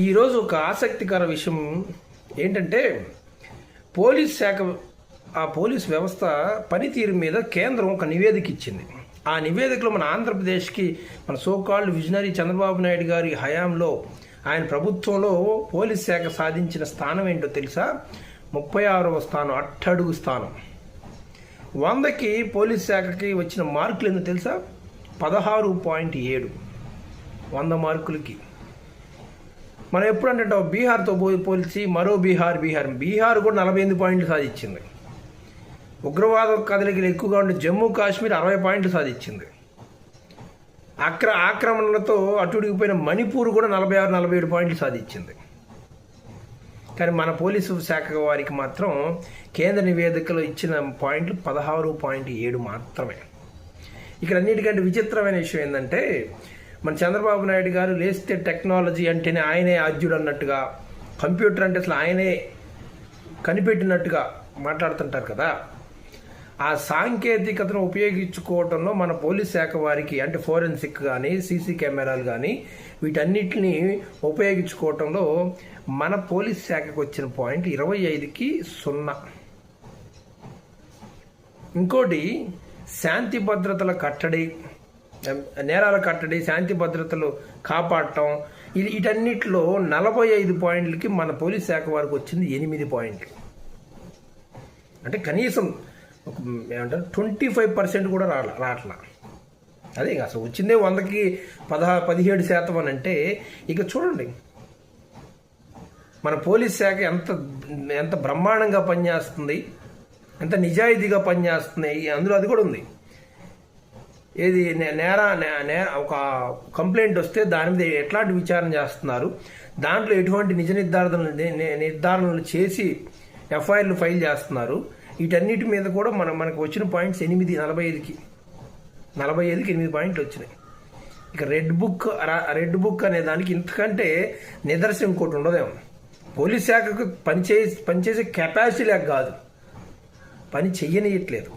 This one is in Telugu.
ఈరోజు ఒక ఆసక్తికర విషయం ఏంటంటే పోలీస్ శాఖ పోలీస్ వ్యవస్థ పనితీరు మీద కేంద్రం ఒక నివేదిక ఇచ్చింది. ఆ నివేదికలో మన ఆంధ్రప్రదేశ్కి మన సోకాల్డ్ విజనరీ చంద్రబాబు నాయుడు గారి హయాంలో ఆయన ప్రభుత్వంలో పోలీస్ శాఖ సాధించిన స్థానం ఏంటో తెలుసా? 36వ స్థానం, అట్టడుగు స్థానం. 100కి పోలీస్ శాఖకి వచ్చిన మార్కులు ఎందుకు తెలుసా? 16.7. 100 మార్కులకి. మనం ఎప్పుడంటే బీహార్తో పోల్చి మరో బీహార్ కూడా 48 పాయింట్లు సాధించింది. ఉగ్రవాద కదలికలు ఎక్కువగా ఉండే జమ్మూ కాశ్మీర్ 60 పాయింట్లు సాధించింది. ఆక్రమణలతో అటుడిగిపోయిన మణిపూర్ కూడా 46-47 పాయింట్లు సాధించింది. కానీ మన పోలీసు శాఖ వారికి మాత్రం కేంద్ర నివేదికలో ఇచ్చిన పాయింట్లు 16.7 మాత్రమే. ఇక్కడ అన్నిటికంటే విచిత్రమైన విషయం ఏంటంటే, మన చంద్రబాబు నాయుడు గారు లేస్తే టెక్నాలజీ అంటేనే ఆయనే ఆద్యుడు అన్నట్టుగా, కంప్యూటర్ అంటే అసలు ఆయనే కనిపెట్టినట్టుగా మాట్లాడుతుంటారు కదా. ఆ సాంకేతికతను ఉపయోగించుకోవడంలో మన పోలీస్ శాఖ వారికి, అంటే ఫోరెన్సిక్ కానీ సీసీ కెమెరాలు కానీ వీటన్నిటిని ఉపయోగించుకోవటంలో మన పోలీస్ శాఖకు వచ్చిన పాయింట్ 25కి 0. ఇంకోటి శాంతి భద్రతల కట్టడి, నేరాల కట్టడి, శాంతి భద్రతలు కాపాడటం, వీటన్నిటిలో 45 పాయింట్లకి మన పోలీస్ శాఖ వారికి వచ్చింది 8 పాయింట్లు. అంటే కనీసం ఏమంటారు 25% కూడా రావట్లా. అదే అసలు వచ్చిందే 100కి 17% అని అంటే ఇక చూడండి మన పోలీస్ శాఖ ఎంత బ్రహ్మాండంగా పనిచేస్తుంది, ఎంత నిజాయితీగా పనిచేస్తుంది. అందులో అది కూడా ఉంది. ఏది ఒక కంప్లైంట్ వస్తే దాని మీద ఎట్లాంటి విచారణ చేస్తున్నారు, దాంట్లో ఎటువంటి నిజ నిర్ధారణలు చేసి ఎఫ్ఐఆర్లు ఫైల్ చేస్తున్నారు, వీటన్నిటి మీద కూడా మనకు వచ్చిన పాయింట్స్ 45కి 8 పాయింట్లు వచ్చినాయి. ఇక రెడ్ బుక్ అనే దానికి ఇంతకంటే నిదర్శనం ఇంకోటి ఉండదేమో. పోలీస్ శాఖకు పనిచేసే కెపాసిటీ లేక కాదు, పని చెయ్యనియట్లేదు.